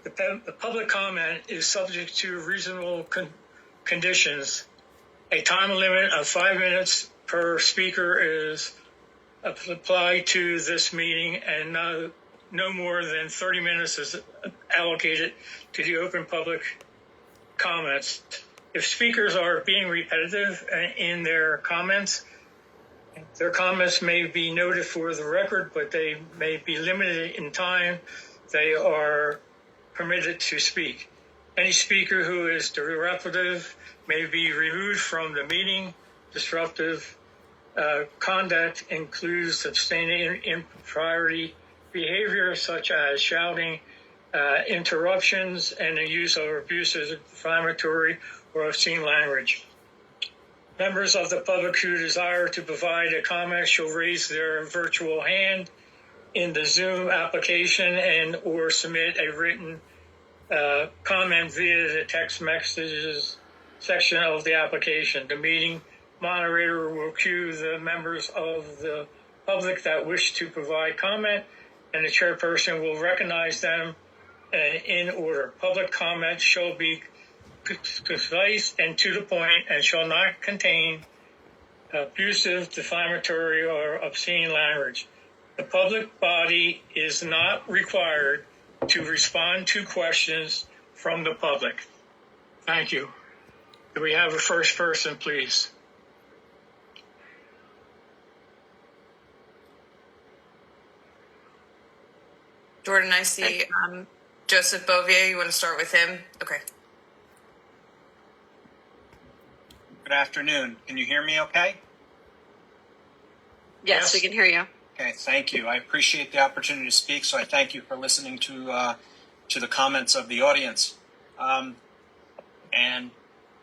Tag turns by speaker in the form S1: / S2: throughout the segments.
S1: The public comment is subject to reasonable conditions. A time limit of 5 minutes per speaker is applied to this meeting, and no more than 30 minutes is allocated to the open public comments. If speakers are being repetitive in their comments may be noted for the record, but they may be limited in time they are permitted to speak. Any speaker who is disruptive may be removed from the meeting. Disruptive conduct includes abstaining impropriety behavior such as shouting, interruptions, and the use of abusive, defamatory, or obscene language. Members of the public who desire to provide a comment shall raise their virtual hand in the Zoom application and or submit a written comment via the text messages section of the application. The meeting moderator will cue the members of the public that wish to provide comment, and the chairperson will recognize them in order. Public comment shall be concise and to the point and shall not contain abusive, defamatory, or obscene language. The public body is not required to respond to questions from the public. Thank you. Do we have a first person, please?
S2: Jordan, I see Joseph Bouvier. You want to start with him? Okay.
S3: Good afternoon. Can you hear me okay?
S4: Yes, we can hear you.
S3: Okay, thank you. I appreciate the opportunity to speak, so I thank you for listening to the comments of the audience. And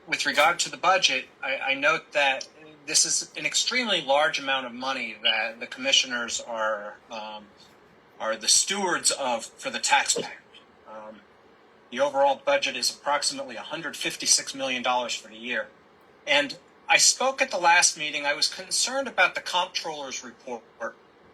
S3: with regard to the budget, I note that this is an extremely large amount of money that the commissioners are the stewards of for the taxpayers. The overall budget is approximately $156 million for the year. And I spoke at the last meeting. I was concerned about the comptroller's report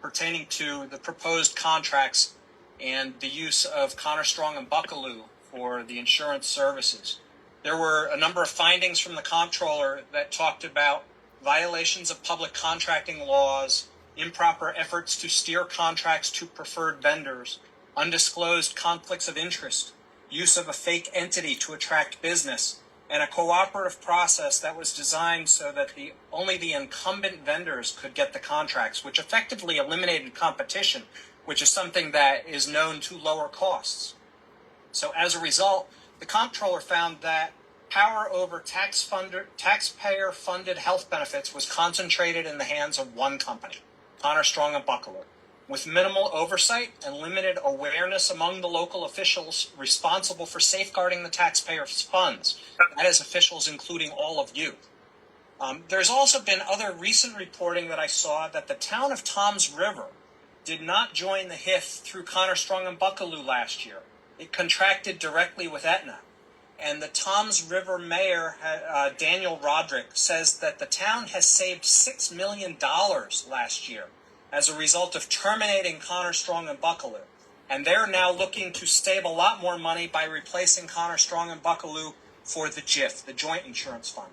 S3: pertaining to the proposed contracts and the use of Connor Strong and Buckelew for the insurance services. There were a number of findings from the comptroller that talked about violations of public contracting laws, improper efforts to steer contracts to preferred vendors, undisclosed conflicts of interest, use of a fake entity to attract business, and a cooperative process that was designed so that only the incumbent vendors could get the contracts, which effectively eliminated competition, which is something that is known to lower costs. So as a result, the comptroller found that power over taxpayer-funded health benefits was concentrated in the hands of one company, Connor Strong and Buckelew, with minimal oversight and limited awareness among the local officials responsible for safeguarding the taxpayers' funds. That is, officials including all of you. There's also been other recent reporting that I saw that the town of Toms River did not join the HIF through Connor Strong and Buckelew last year. It contracted directly with Aetna. And the Toms River mayor, Daniel Roderick, says that the town has saved $6 million last year as a result of terminating Connor Strong and Buckelew. And they're now looking to save a lot more money by replacing Connor Strong and Buckelew for the JIF, the Joint Insurance Fund.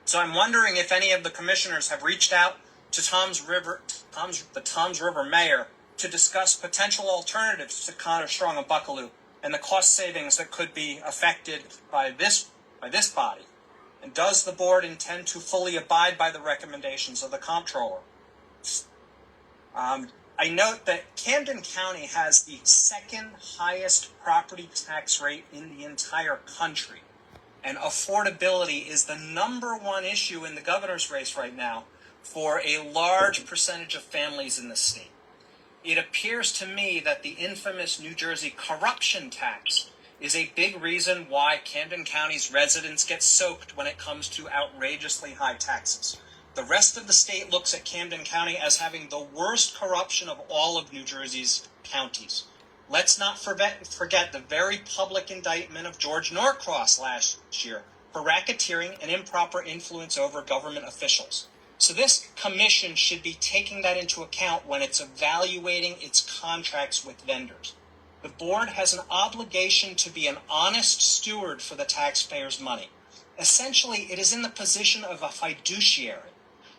S3: So I'm wondering if any of the commissioners have reached out to the Toms River mayor to discuss potential alternatives to Connor Strong and Buckelew and the cost savings that could be affected by this body. And does the board intend to fully abide by the recommendations of the comptroller? I note that Camden County has the second highest property tax rate in the entire country. And affordability is the number one issue in the governor's race right now for a large percentage of families in the state. It appears to me that the infamous New Jersey corruption tax is a big reason why Camden County's residents get soaked when it comes to outrageously high taxes. The rest of the state looks at Camden County as having the worst corruption of all of New Jersey's counties. Let's not forget the very public indictment of George Norcross last year for racketeering and improper influence over government officials. So this commission should be taking that into account when it's evaluating its contracts with vendors. The board has an obligation to be an honest steward for the taxpayers' money. Essentially, it is in the position of a fiduciary.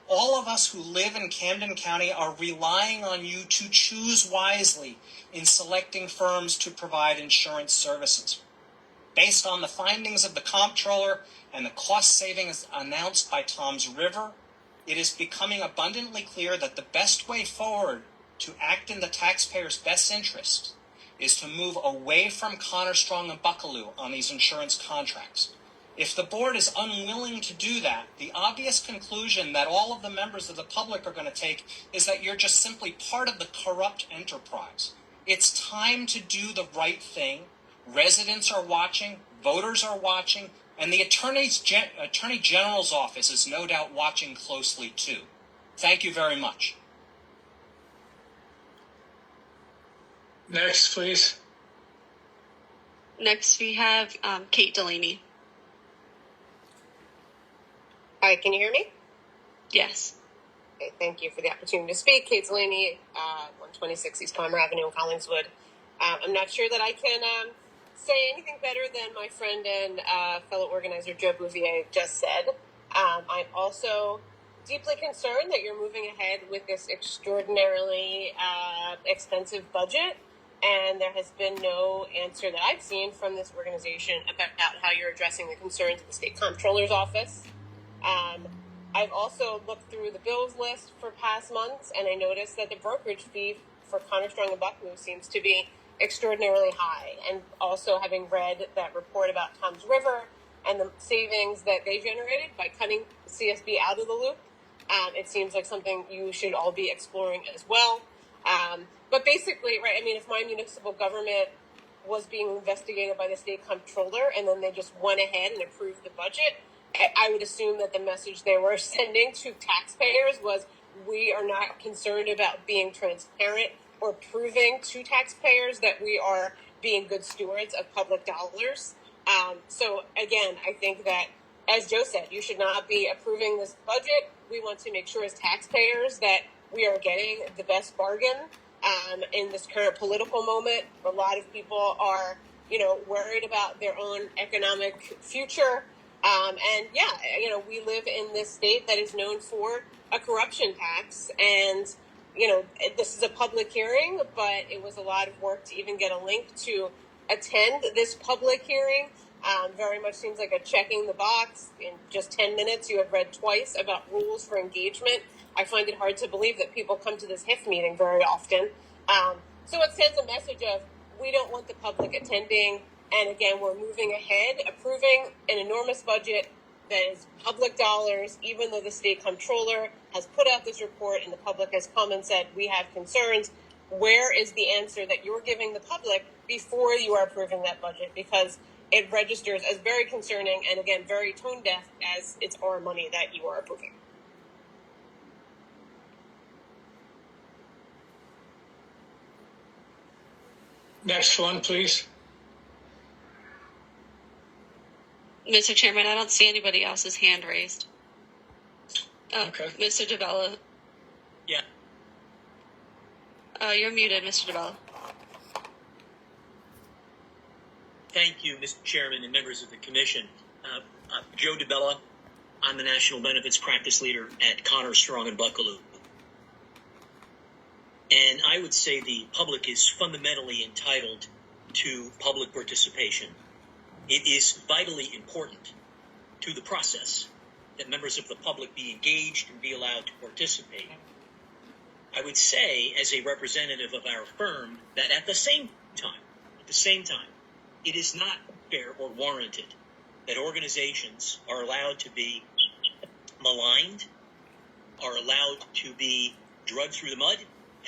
S3: All of us who live in Camden County are relying on you to choose wisely in selecting firms to provide insurance services. Based on the findings of the comptroller and the cost savings announced by Tom's River, it is becoming abundantly clear that the best way forward to act in the taxpayers' best interest is to move away from Connor Strong and Buckelew on these insurance contracts. If the board is unwilling to do that, the obvious conclusion that all of the members of the public are going to take is that you're just simply part of the corrupt enterprise. It's time to do the right thing. Residents are watching, voters are watching, and the Attorney General's office is no doubt watching closely too. Thank you very much.
S1: Next, please.
S4: Next, we have Kate Delaney.
S5: Hi, can you hear me?
S4: Yes.
S5: Okay, thank you for the opportunity to speak. Kate Delaney, 126 East Palmer Avenue in Collingswood. I'm not sure that I can say anything better than my friend and fellow organizer Joe Bouvier just said. I'm also deeply concerned that you're moving ahead with this extraordinarily expensive budget, and there has been no answer that I've seen from this organization about how you're addressing the concerns of the State Comptroller's office. I've also looked through the bills list for past months, and I noticed that the brokerage fee for Connor Strong and Buckelew seems to be extraordinarily high. And also, having read that report about Tom's River and the savings that they generated by cutting CSB out of the loop, it seems like something you should all be exploring as well. But basically, right, I mean, if my municipal government was being investigated by the State Comptroller and then they just went ahead and approved the budget, I would assume that the message they were sending to taxpayers was, we are not concerned about being transparent or proving to taxpayers that we are being good stewards of public dollars. So again, I think that, as Joe said, you should not be approving this budget. We want to make sure as taxpayers that we are getting the best bargain in this current political moment. A lot of people are, worried about their own economic future. And yeah, we live in this state that is known for a corruption tax. And, this is a public hearing, but it was a lot of work to even get a link to attend this public hearing. Very much seems like a checking the box. In just 10 minutes, you have read twice about rules for engagement. I find it hard to believe that people come to this HIF meeting very often. So it sends a message of, we don't want the public attending. And again, we're moving ahead, approving an enormous budget that is public dollars, even though the State Comptroller has put out this report and the public has come and said, we have concerns. Where is the answer that you're giving the public before you are approving that budget? Because it registers as very concerning and, again, very tone deaf, as it's our money that you are approving.
S1: Next one, please.
S4: Mr. Chairman, I don't see anybody else's hand raised.
S1: Okay.
S4: Mr. DeBella.
S6: Yeah.
S4: You're muted, Mr. DeBella.
S6: Thank you, Mr. Chairman and members of the Commission. Joe DeBella, I'm the National Benefits Practice Leader at Connor Strong and Buckelew. And I would say the public is fundamentally entitled to public participation. It is vitally important to the process that members of the public be engaged and be allowed to participate. I would say, as a representative of our firm, that at the same time, it is not fair or warranted that organizations are allowed to be maligned, are allowed to be dragged through the mud,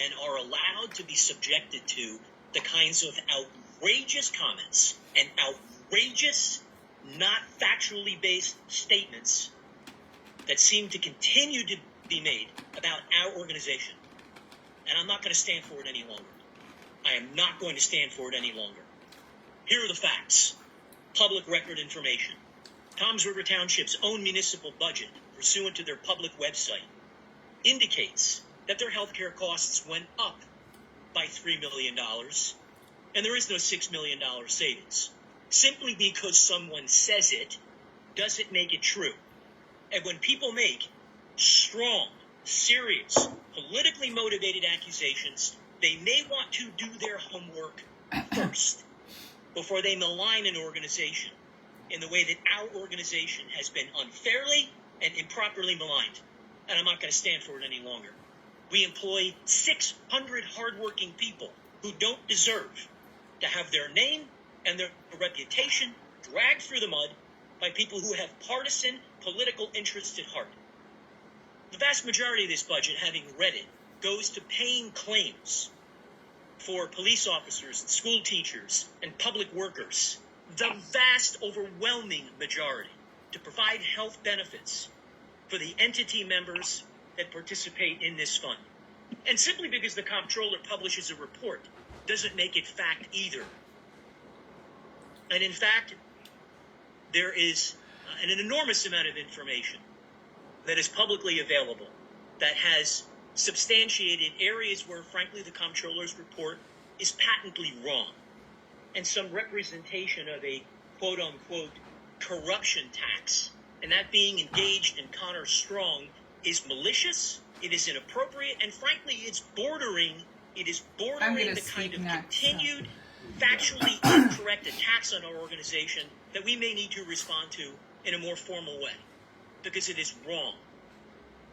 S6: and are allowed to be subjected to the kinds of outrageous comments and outrageous, not factually based statements that seem to continue to be made about our organization. And I'm not going to stand for it any longer. I am not going to stand for it any longer. Here are the facts. Public record information. Toms River Township's own municipal budget, pursuant to their public website, indicates that their health care costs went up by $3 million, and And there is no $6 million savings. Simply because someone says it doesn't make it true. And when people make strong, serious, politically motivated accusations, they may want to do their homework first before they malign an organization in the way that our organization has been unfairly and improperly maligned. And I'm not going to stand for it any longer. We employ 600 hardworking people who don't deserve to have their name and their reputation dragged through the mud by people who have partisan political interests at heart. The vast majority of this budget, having read it, goes to paying claims for police officers, and school teachers, and public workers. The vast, overwhelming majority to provide health benefits for the entity members that participate in this fund. And simply because the comptroller publishes a report doesn't make it fact either. And in fact, there is an enormous amount of information that is publicly available that has substantiated areas where, frankly, the comptroller's report is patently wrong. And some representation of a quote-unquote corruption tax, and that being engaged in Connor Strong, is malicious, it is inappropriate, and frankly, it's bordering the kind of continued, factually incorrect attacks on our organization that we may need to respond to in a more formal way, because it is wrong.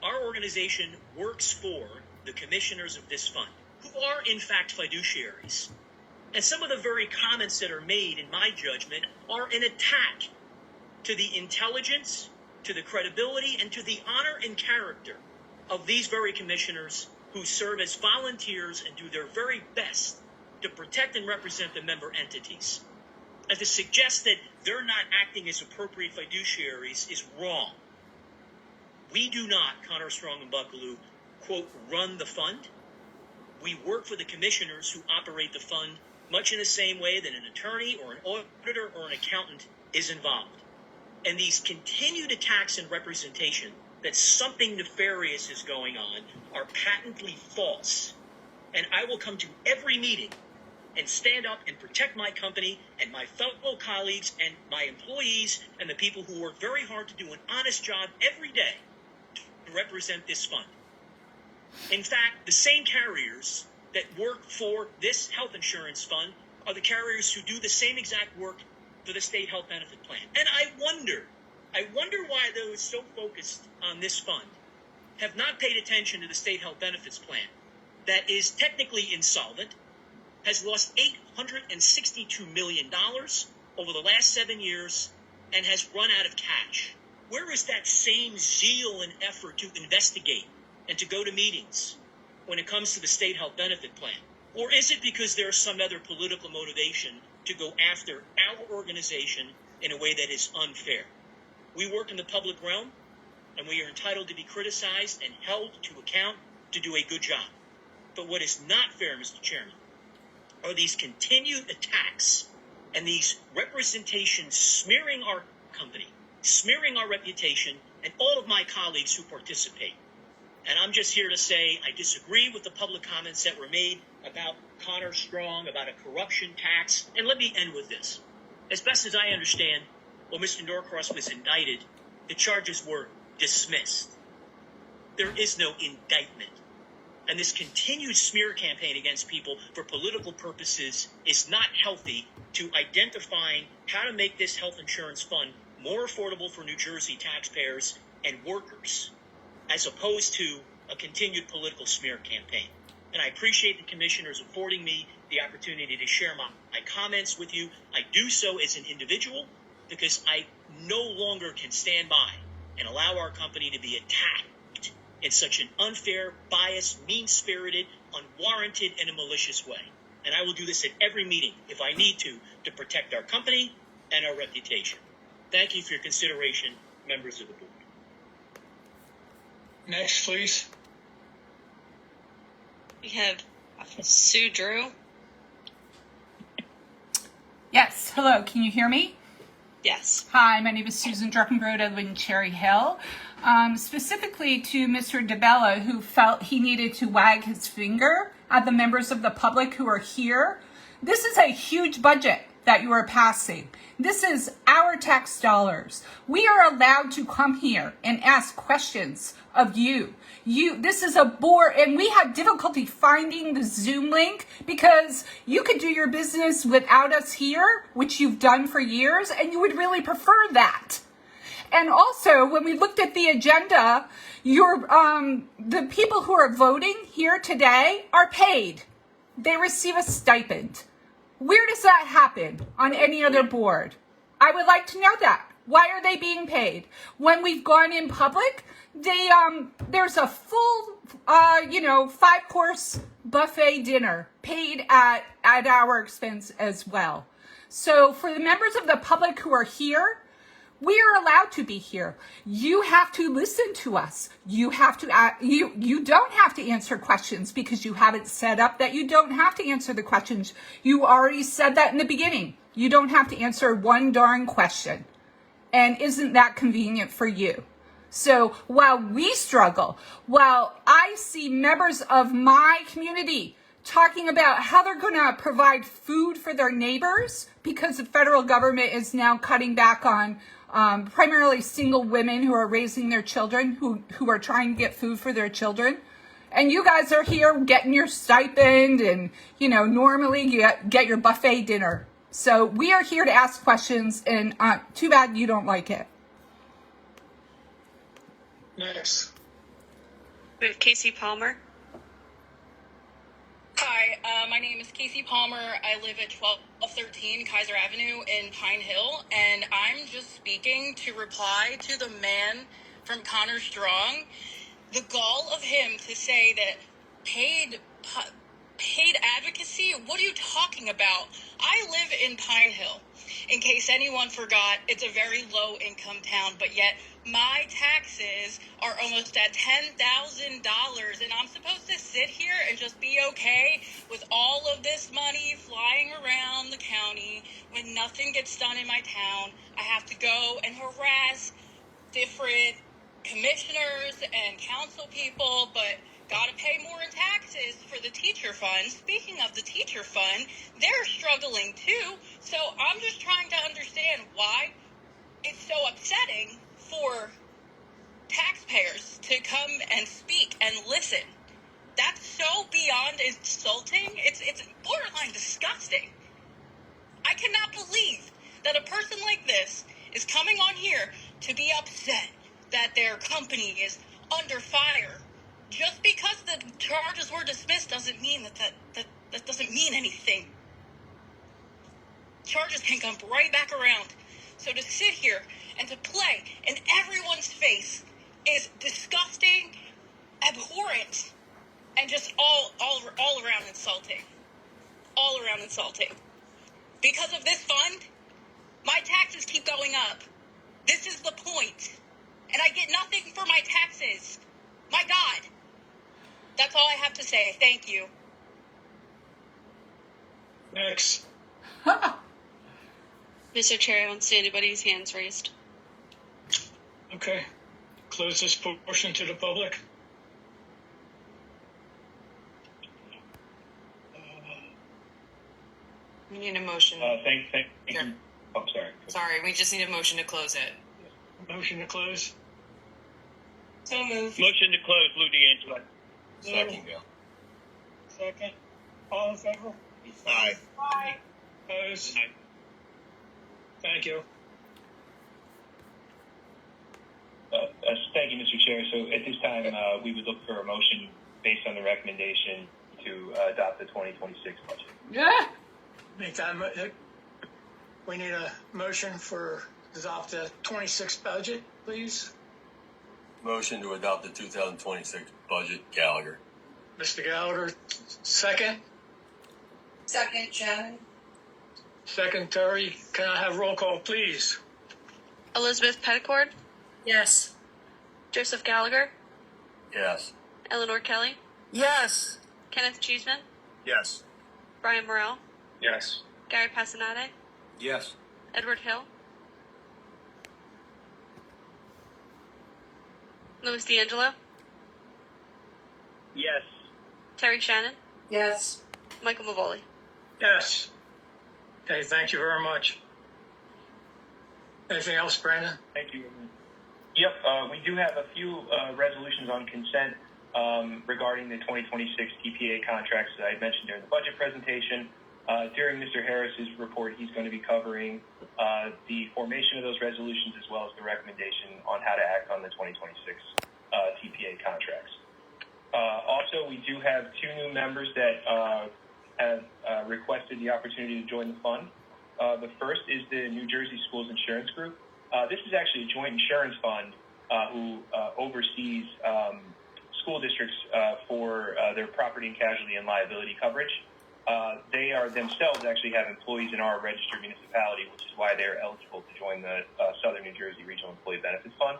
S6: Our organization works for the commissioners of this fund, who are in fact fiduciaries. And some of the very comments that are made, in my judgment, are an attack to the intelligence, to the credibility, and to the honor and character of these very commissioners who serve as volunteers and do their very best to protect and represent the member entities. And to suggest that they're not acting as appropriate fiduciaries is wrong. We do not, Connor Strong and Buckelew, quote, run the fund. We work for the commissioners who operate the fund much in the same way that an attorney or an auditor or an accountant is involved. And these continued attacks and representation that something nefarious is going on are patently false. And I will come to every meeting and stand up and protect my company and my fellow colleagues and my employees and the people who work very hard to do an honest job every day to represent this fund. In fact, the same carriers that work for this health insurance fund are the carriers who do the same exact work for the state health benefit plan. And I wonder why those so focused on this fund have not paid attention to the state health benefits plan that is technically insolvent, has lost $862 million over the last 7 years, and has run out of cash. Where is that same zeal and effort to investigate and to go to meetings when it comes to the state health benefit plan? Or is it because there's some other political motivation to go after our organization in a way that is unfair? We work in the public realm, and we are entitled to be criticized and held to account to do a good job. But what is not fair, Mr. Chairman, are these continued attacks and these representations smearing our company, smearing our reputation, and all of my colleagues who participate. And I'm just here to say I disagree with the public comments that were made about Connor Strong, about a corruption tax. And let me end with this. As best as I understand, when Mr. Norcross was indicted, the charges were dismissed. There is no indictment. And this continued smear campaign against people for political purposes is not healthy to identifying how to make this health insurance fund more affordable for New Jersey taxpayers and workers, as opposed to a continued political smear campaign. And I appreciate the commissioners affording me the opportunity to share my comments with you. I do so as an individual because I no longer can stand by and allow our company to be attacked in such an unfair, biased, mean-spirited, unwarranted, and a malicious way. And I will do this at every meeting if I need to protect our company and our reputation. Thank you for your consideration, members of the board.
S1: Next, please.
S4: We have Sue Drew.
S7: Yes, hello, can you hear me?
S4: Yes.
S7: Hi, my name is Susan Druckenbrode. I live in Cherry Hill. Specifically to Mr. DeBella, who felt he needed to wag his finger at the members of the public who are here This is a huge budget that you are passing. This is our tax dollars. We are allowed to come here and ask questions of you. This is a board, and we had difficulty finding the Zoom link because you could do your business without us here, which you've done for years, and you would really prefer that. And also, when we looked at the agenda, the people who are voting here today are paid. They receive a stipend. Where does that happen on any other board? I would like to know that. Why are they being paid? When we've gone in public, there's a full, 5-course buffet dinner paid at our expense as well. So for the members of the public who are here, we are allowed to be here. You have to listen to us. You have to you don't have to answer questions because you have it set up that you don't have to answer the questions. You already said that in the beginning. You don't have to answer one darn question. And isn't that convenient for you? So while we struggle, while I see members of my community talking about how they're going to provide food for their neighbors because the federal government is now cutting back on primarily single women who are raising their children, who are trying to get food for their children. And you guys are here getting your stipend and, normally you get your buffet dinner. So we are here to ask questions, and too bad you don't like it.
S1: Next.
S4: We have Casey Palmer.
S8: Hi, my name is Casey Palmer. I live at 1213 Kaiser Avenue in Pine Hill, and I'm just speaking to reply to the man from Connor Strong. The gall of him to say that paid advocacy, what are you talking about? I live in Pine Hill. In case anyone forgot, it's a very low income town, but yet my taxes are almost at $10,000, and I'm supposed to sit here and just be okay with all of this money flying around the county when nothing gets done in my town. I have to go and harass different commissioners and council people, but gotta pay more in taxes for the teacher fund. Speaking of the teacher fund, they're struggling too. So I'm just trying to understand why it's so upsetting for taxpayers to come and speak and listen. That's so beyond insulting. It's borderline disgusting. I cannot believe that a person like this is coming on here to be upset that their company is under fire. Just because the charges were dismissed doesn't mean that doesn't mean anything. Charges can come right back around. So to sit here and to play in everyone's face is disgusting, abhorrent, and just all around insulting. All around insulting. Because of this fund, my taxes keep going up. This is the point. And I get nothing for my taxes. My God. That's all I have to say. Thank you.
S1: Next.
S4: Mr. Chair, I don't see anybody's hands raised.
S1: Okay. Close this portion to the public.
S2: We need a motion.
S9: Thank you. Oh, sorry.
S2: Sorry, we just need a motion to close it.
S1: Motion to close.
S2: So moved.
S9: Motion to close, Lou D'Angelo.
S1: Second. Second. All in favor?
S9: Aye.
S1: Aye. Opposed?
S9: Aye.
S1: Thank you.
S9: Thank you, Mr. Chair. So at this time, we would look for a motion based on the recommendation to adopt the 2026 budget.
S7: Yeah.
S1: Meantime, we need a motion for adopt the 26 budget, please.
S10: Motion to adopt the 2026 budget, Gallagher.
S1: Mr. Gallagher, second.
S2: Second, Shannon.
S1: Second, Terry. Can I have roll call, please?
S4: Elizabeth Petticord,
S2: Yes.
S4: Joseph Gallagher,
S10: Yes.
S4: Eleanor Kelly,
S2: Yes.
S4: Kenneth Cheeseman,
S10: Yes.
S4: Brian Morrell,
S9: Yes.
S4: Gary Passanade,
S10: Yes.
S4: Edward Hill, Louis D'Angelo,
S9: Yes.
S4: Terry Shannon,
S2: Yes.
S4: Michael Mavoli.
S1: Yes. Okay, thank you very much. Anything else, Brandon?
S9: Thank you. Yep, we do have a few resolutions on consent regarding the 2026 TPA contracts that I mentioned during the budget presentation. During Mr. Harris's report, he's going to be covering the formation of those resolutions as well as the recommendation on how to act on the 2026 TPA contracts. Also, we do have two new members that have requested the opportunity to join the fund. The first is the New Jersey Schools Insurance Group. This is actually a joint insurance fund who oversees school districts for their property and casualty and liability coverage. They are themselves actually have employees in our registered municipality, which is why they're eligible to join the Southern New Jersey Regional Employee Benefits Fund.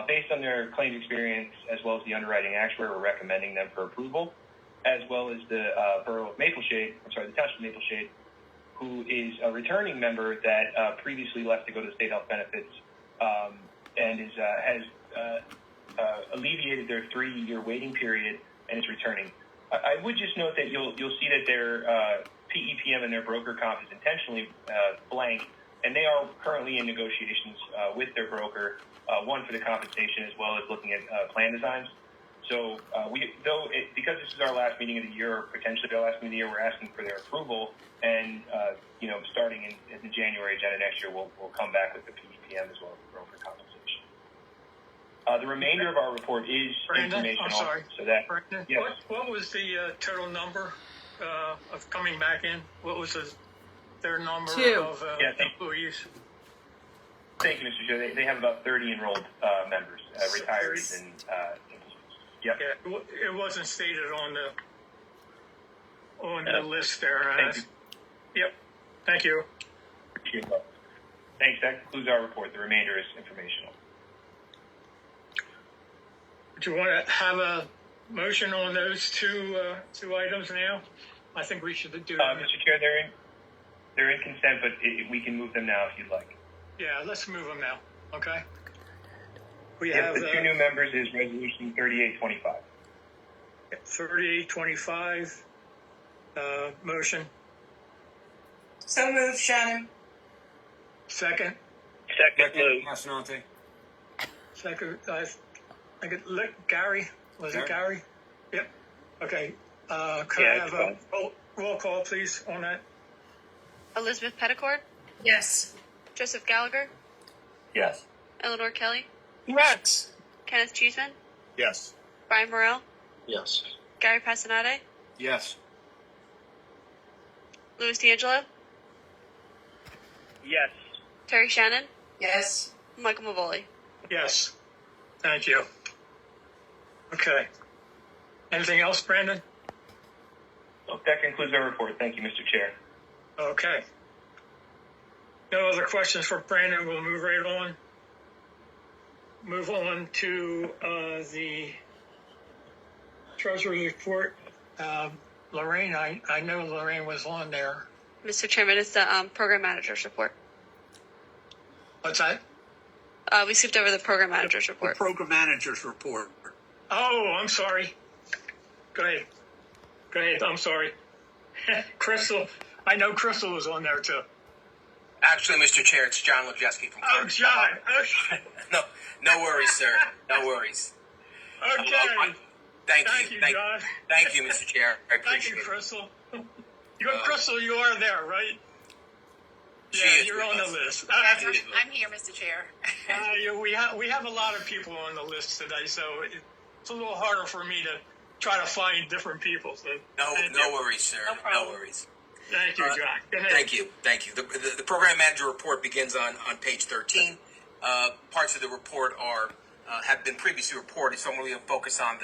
S9: Based on their claims experience as well as the underwriting actuary, we're recommending them for approval, as well as the Borough of Mapleshade, the Township of Mapleshade, who is a returning member that previously left to go to state health benefits and has alleviated their 3-year waiting period and is returning. I would just note that you'll see that their PEPM and their broker comp is intentionally blank, and they are currently in negotiations with their broker, one for the compensation as well as looking at plan designs. So because this is our last meeting of the year, or potentially our last meeting of the year, we're asking for their approval, and starting in the January agenda next year, we'll come back with the PEPM as well as the broker compensation. The remainder of our report is
S1: Brandon,
S9: informational.
S1: I'm sorry.
S9: So that
S1: Brandon,
S9: yes.
S1: what was the total number of coming back in? What was their number
S7: 2
S1: of employees?
S9: Thank you, Mr. Chair. They have about 30 enrolled members, retirees and yep.
S1: Yeah, it wasn't stated on the list there.
S9: Thank you.
S1: Yep. Thank you.
S9: Thanks. That concludes our report. The remainder is informational.
S1: Do you want to have a motion on those two items now? I think we should do that.
S9: Mr. Chair, they're in consent, but we can move them now if you'd like.
S1: Yeah, let's move them now. Okay. We
S9: Yep,
S1: have
S9: the two new members is Resolution 3825.
S1: 3825 motion.
S2: So moved, Shannon.
S1: Second.
S6: Second move.
S10: Massinante.
S1: Second. I could look. Gary. Was it Gary? Yep. Okay. Could I have a roll call, please, on that?
S4: Elizabeth Petticord,
S2: Yes.
S4: Joseph Gallagher,
S10: Yes.
S4: Eleanor Kelly,
S2: Yes.
S4: Kenneth Cheeseman,
S10: Yes.
S4: Brian Morrell,
S6: Yes.
S4: Gary Passanante,
S10: Yes.
S4: Louis D'Angelo,
S6: Yes.
S4: Terry Shannon,
S2: Yes.
S4: Michael Mavoli.
S1: Yes. Thank you. Okay. Anything else, Brandon?
S9: So that concludes our report. Thank you, Mr. Chair.
S1: Okay. No other questions for Brandon. We'll move right on. Move on to the Treasury report. Lorraine, I know Lorraine was on there.
S4: Mr. Chairman, it's the program manager's report.
S1: What's that?
S4: We skipped over the program manager's report.
S11: Program manager's report.
S1: Oh, I'm sorry. Go ahead. I'm sorry. Crystal. I know Crystal was on there too.
S12: Actually, Mr. Chair, it's John Lejeski from
S1: Oh, John. Okay.
S12: No worries, sir. No worries.
S1: Okay.
S12: Thank you,
S1: John.
S12: Thank you, Mr. Chair. I
S1: Thank
S12: appreciate
S1: you,
S12: it.
S1: Crystal. Crystal, you are there, right?
S12: She is
S1: you're
S12: with
S1: on
S12: us.
S1: the list.
S8: I'm here, Mr. Chair.
S1: We have a lot of people on the list today, so it's a little harder for me to try to find different people. So
S12: No worries, sir.
S8: No problem.
S12: No worries.
S1: Thank you, John. Go ahead.
S12: Thank you. The program manager report begins on page 13. Parts of the report have been previously reported, so I'm going to focus on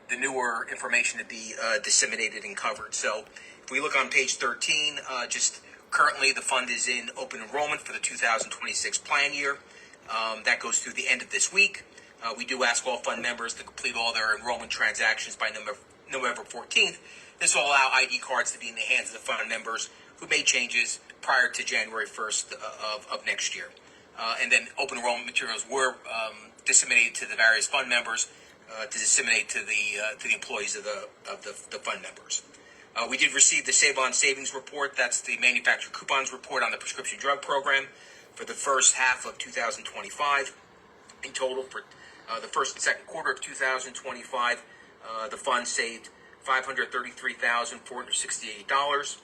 S12: the newer information to be disseminated and covered. So if we look on page 13, just currently the fund is in open enrollment for the 2026 plan year. That goes through the end of this week. We do ask all fund members to complete all their enrollment transactions by November 14th. This will allow ID cards to be in the hands of the fund members who made changes prior to January 1st of next year. And then open enrollment materials were disseminated to the various fund members to disseminate to the employees of the fund members. We did receive the Save On Savings report. That's the manufacturer coupons report on the prescription drug program for the first half of 2025. In total, for the first and second quarter of 2025, the fund saved $533,468.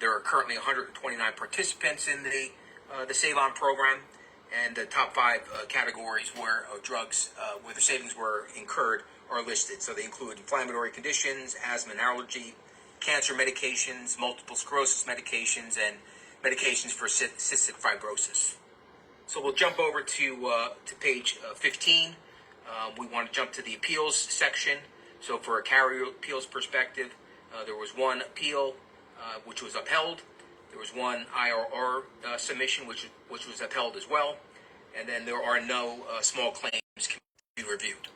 S12: There are currently 129 participants in the Save On program, and the top 5 categories where drugs where the savings were incurred are listed. So they include inflammatory conditions, asthma and allergy, cancer medications, multiple sclerosis medications, and medications for cystic fibrosis. So we'll jump over to page 15. We want to jump to the appeals section. So for a carrier appeals perspective, there was one appeal which was upheld. There was one IRR submission which was upheld as well. And then there are no small claims to be reviewed.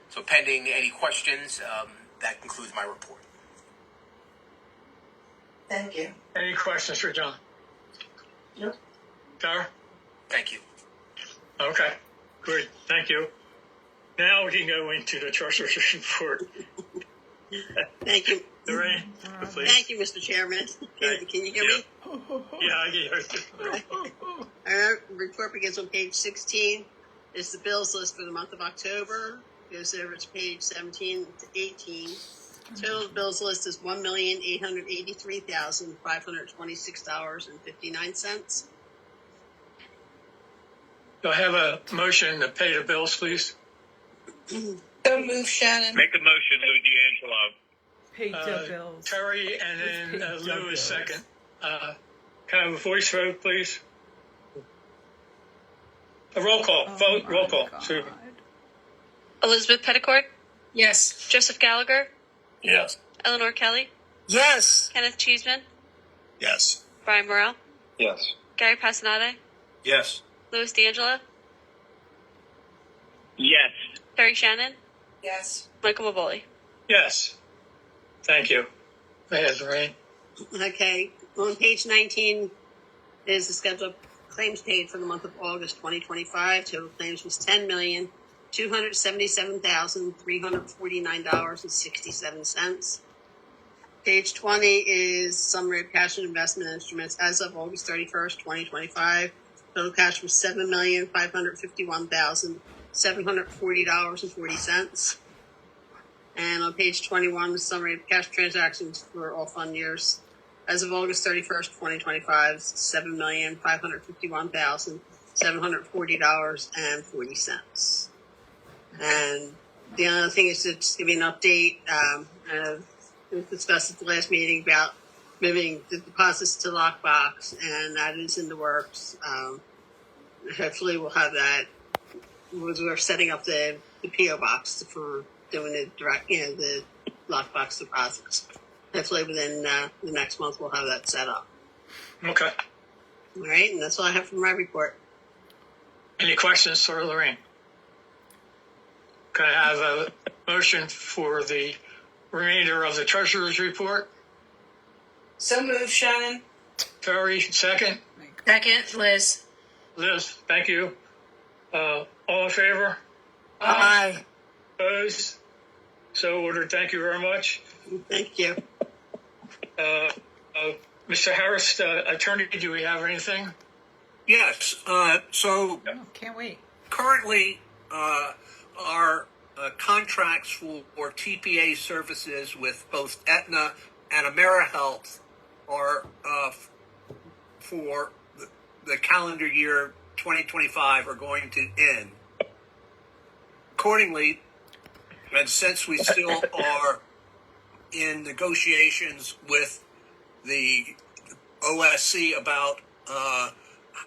S12: So pending any questions, that concludes my report.
S11: Thank you.
S1: Any questions for John?
S11: Nope.
S1: Tara?
S12: Thank you.
S1: Okay, good. Thank you. Now we can go into the treasurer's report.
S11: Thank you.
S1: Lorraine, please.
S11: Thank you, Mr. Chairman. Can you hear me?
S1: Yeah, I can hear you.
S11: Our report begins on page 16. It's the bills list for the month of October. Goes over to page 17 to 18. Total bills list is $1,883,526.59.
S1: Do I have a motion to pay the bills, please?
S2: So move, Shannon.
S9: Make a motion, Lou D'Angelo.
S7: Pay the bills.
S1: Terry and then Lou is second. Can I have a voice vote, please? A roll call. Vote. Roll call. Excuse me.
S4: Elizabeth Petticord,
S2: Yes.
S4: Joseph Gallagher,
S10: Yes.
S4: Eleanor Kelly,
S3: Yes.
S4: Kenneth Cheeseman,
S10: Yes.
S4: Brian Morrell,
S10: Yes.
S4: Gary Passanante,
S10: Yes.
S4: Louis D'Angelo,
S9: Yes.
S4: Terry Shannon,
S2: Yes.
S4: Michael Maboli.
S1: Yes. Thank you. Go ahead, Lorraine.
S11: Okay, on page 19 is the schedule of claims paid for the month of August 2025. Total claims was $10,277,349.67. Page 20 is summary of cash and investment instruments as of August 31st, 2025. Total cash was $7,551,740.40. And on page 21, the summary of cash transactions for all fund years. As of August 31st, 2025, $7,551,740.40. And the other thing is to just give you an update. We discussed at the last meeting about moving the deposits to lockbox, and that is in the works. Hopefully we'll have that. We're setting up the PO box for doing the direct, the lockbox deposits. Hopefully within the next month we'll have that set up.
S1: Okay.
S11: All right, and that's all I have for my report.
S1: Any questions for Lorraine? Can I have a motion for the remainder of the treasurer's report?
S2: So move, Shannon.
S1: Terry, second.
S2: Second, Liz.
S1: Liz, thank you. All in favor?
S2: Aye.
S1: Opposed? So ordered. Thank you very much.
S11: Thank you.
S1: Mr. Harris, attorney, do we have anything?
S13: Yes. So
S7: Can't wait.
S13: currently, our contracts for TPA services with both Aetna and AmeriHealth are for the calendar year 2025 are going to end. Accordingly, and since we still are in negotiations with the OSC about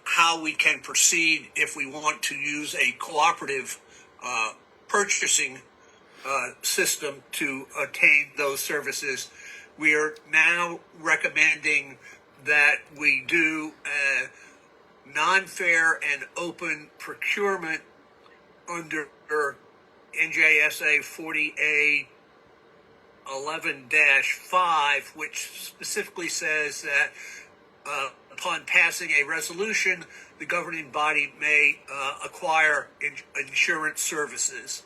S13: how we can proceed if we want to use a cooperative purchasing system to attain those services, we are now recommending that we do a non-fair and open procurement under NJSA 40A 11-5, which specifically says that upon passing a resolution, the governing body may acquire insurance services.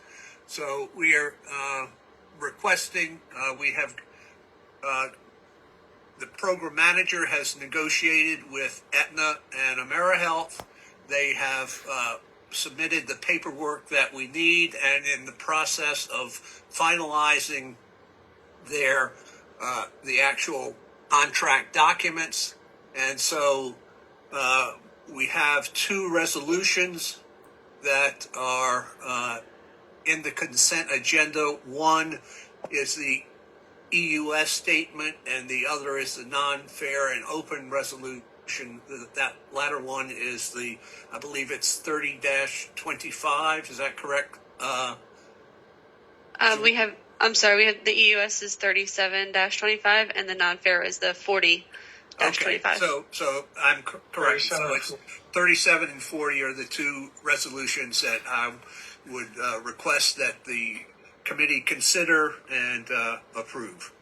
S13: So we are requesting, we have the program manager has negotiated with Aetna and AmeriHealth. They have submitted the paperwork that we need, and in the process of finalizing their the actual contract documents. And so we have two resolutions that are in the consent agenda. One is the EUS statement, and the other is the non-fair and open resolution. That latter one is the, I believe it's 30-25. Is that correct?
S4: We have the EUS is 37-25, and the non-fair is the 40-25.
S13: Okay, so I'm correct. So it's 37 and 40 are the two resolutions that I would request that the committee consider and approve.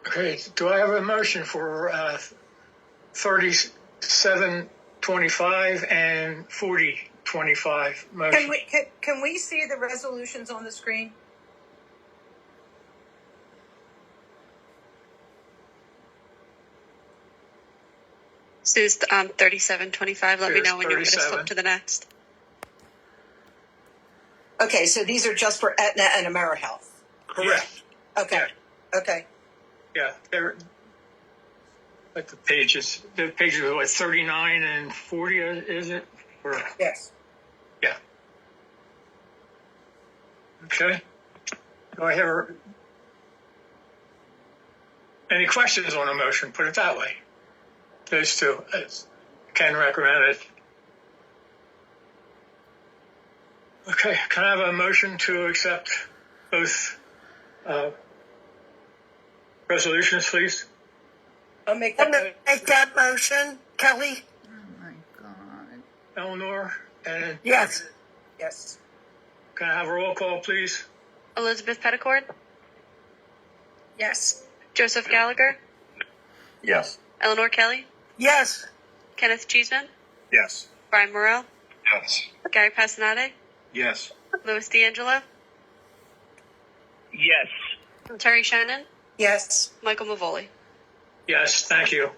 S1: Okay, do I have a motion for 3725 and 4025 motion?
S14: Can we see the resolutions on the screen?
S4: This is 3725. Let me know when you're ready to flip to the next.
S14: Okay, so these are just for Aetna and AmeriHealth.
S1: Correct.
S14: Okay.
S1: Yeah.
S14: Okay.
S1: Yeah, they're like the pages are what, 39 and 40, is it? Or,
S14: Yes.
S1: yeah. Okay. Do I have any questions on the motion? Put it that way. Those two, as Ken recommended. Okay, can I have a motion to accept both resolutions, please?
S14: I'll make that motion. Kelly?
S7: Oh my God.
S1: Eleanor and
S14: Yes. Yes.
S1: can I have a roll call, please?
S4: Elizabeth Petticord,
S14: Yes.
S4: Joseph Gallagher,
S10: Yes.
S4: Eleanor Kelly,
S14: Yes.
S4: Kenneth Cheeseman,
S10: Yes.
S4: Brian Morrell,
S10: Yes.
S4: Gary Passanante,
S10: Yes.
S4: Louis D'Angelo,
S13: Yes.
S4: Terry Shannon,
S14: Yes.
S4: Michael Mavoli.
S1: Yes, thank you.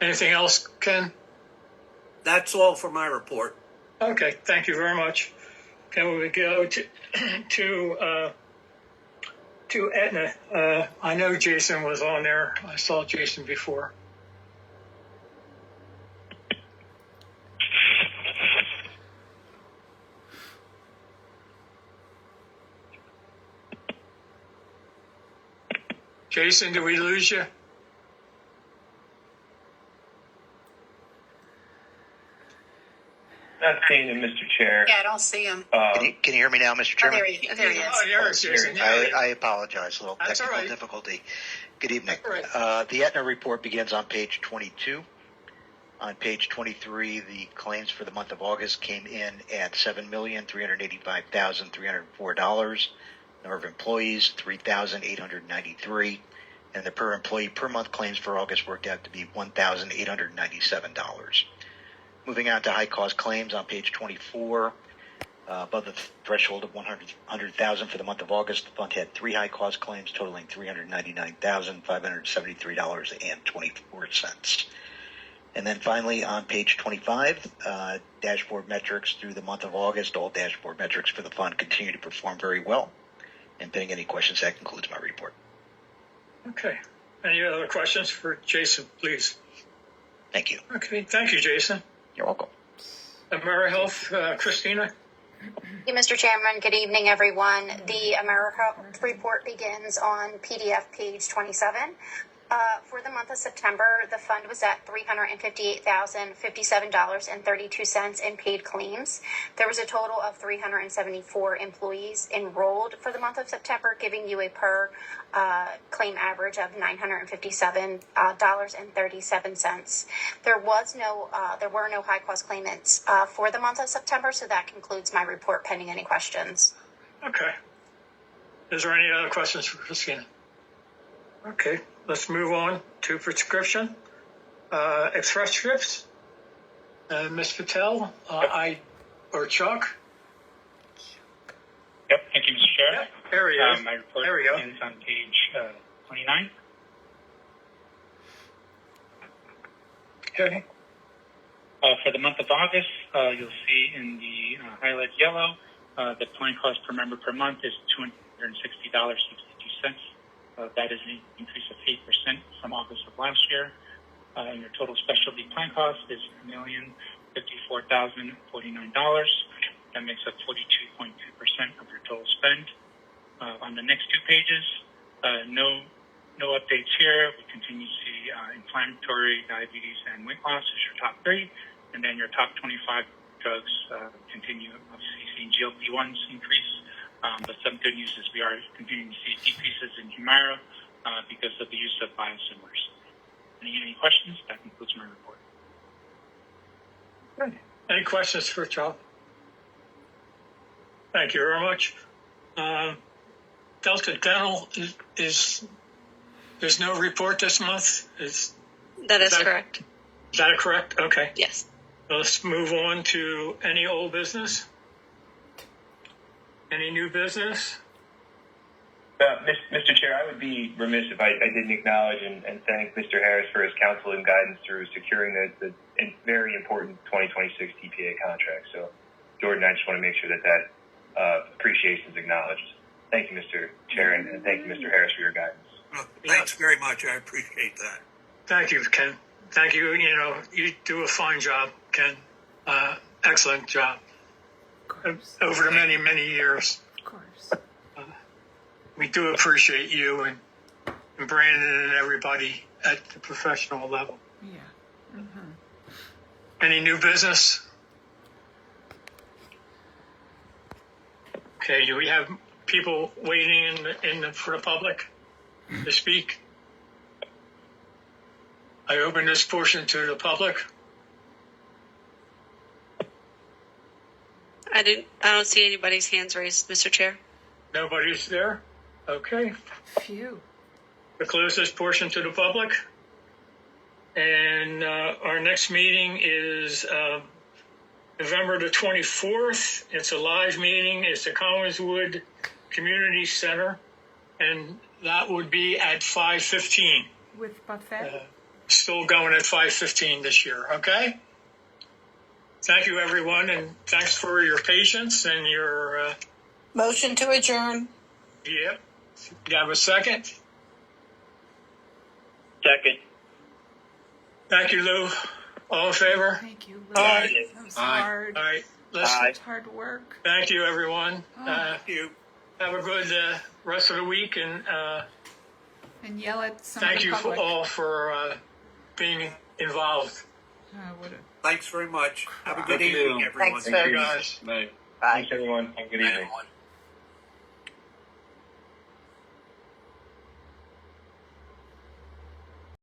S1: Anything else, Ken?
S13: That's all for my report.
S1: Okay, thank you very much. Can we go to Aetna? I know Jason was on there. I saw Jason before. Jason, did we lose you?
S9: Not seeing him, Mr. Chair.
S14: Yeah, I don't see him.
S15: Can you hear me now, Mr. Chairman?
S14: There he is.
S1: Oh, there is Jason.
S15: I apologize. A little
S1: That's
S15: technical
S1: all right.
S15: difficulty. Good evening.
S1: All right.
S15: The Aetna report begins on page 22. On page 23, the claims for the month of August came in at $7,385,304. Number of employees, 3,893. And the per employee per month claims for August worked out to be $1,897. Moving on to high-cost claims on page 24, above the threshold of $100,000 for the month of August, the fund had three high-cost claims totaling $399,573.24. And then finally, on page 25, dashboard metrics through the month of August, all dashboard metrics for the fund continue to perform very well. And pending any questions, that concludes my report.
S1: Okay. Any other questions for Jason, please?
S15: Thank you.
S1: Okay, thank you, Jason.
S15: You're welcome.
S1: AmeriHealth, Christina?
S16: Thank you, Mr. Chairman. Good evening, everyone. The AmeriHealth report begins on PDF page 27. For the month of September, the fund was at $358,057.32 in paid claims. There was a total of 374 employees enrolled for the month of September, giving you a per claim average of $957.37. There were no high cost claimants for the month of September, so that concludes my report pending any questions.
S1: Okay. Is there any other questions for Christina? Okay, let's move on to prescription. Express Scripts. Ms. Patel, or Chuck?
S17: Yep, thank you, Mr. Chair.
S1: Yep, there he is.
S17: My report
S1: there we go.
S17: begins on page 29.
S1: Okay.
S17: For the month of August, you'll see in the highlight yellow, the plan cost per member per month is $260.62. That is an increase of 8% from August of last year. And your total specialty plan cost is $1,054,049. That makes up 42.2% of your total spend. On the next two pages, no updates here. We continue to see inflammatory, diabetes, and weight loss as your top three. And then your top 25 drugs continue, obviously, seeing GLP-1s increase. But some good news is we are continuing to see decreases in Humira because of the use of biosimilars. Any questions? That concludes my report.
S1: Good. Any questions for Charles? Thank you very much. Delta Dental there's no report this month?
S4: That is correct.
S1: Is that correct? Okay.
S4: Yes.
S1: Let's move on to any old business. Any new business?
S9: Mr. Chair, I would be remiss if I didn't acknowledge and thank Mr. Harris for his counsel and guidance through securing the very important 2026 TPA contract. So, Jordan, I just want to make sure that appreciation is acknowledged. Thank you, Mr. Chair, and thank you, Mr. Harris, for your guidance.
S13: Well, thanks very much. I appreciate that.
S1: Thank you, Ken. Thank you. You know, you do a fine job, Ken. Excellent job. Over the many, many years.
S7: Of course.
S1: We do appreciate you and Brandon and everybody at the professional level.
S7: Yeah. Mm-hmm.
S1: Any new business? Okay, do we have people waiting for the public to speak? I open this portion to the public.
S4: I don't see anybody's hands raised, Mr. Chair.
S1: Nobody's there? Okay.
S7: Phew.
S1: We close this portion to the public. And our next meeting is November the 24th. It's a live meeting. It's the Collingswood Community Center. And that would be at 5:15.
S7: With buffet?
S1: Still going at 5:15 this year, okay? Thank you, everyone, and thanks for your patience and your...
S14: Motion to adjourn.
S1: Yep. You have a second?
S6: Second.
S1: Thank you, Lou. All in favor?
S7: Thank you, Lou.
S1: Aye.
S7: That was hard.
S1: All right.
S7: It's hard work.
S1: Thank you, everyone.
S13: Thank you.
S1: Have a good rest of the week, and
S7: yell at some
S1: thank
S7: of the
S1: you
S7: public.
S1: all for being involved.
S13: Thanks very much. Have a good evening, everyone.
S9: Thanks, guys.
S6: Bye.
S9: Thanks, everyone. Have a good evening.
S12: Everyone.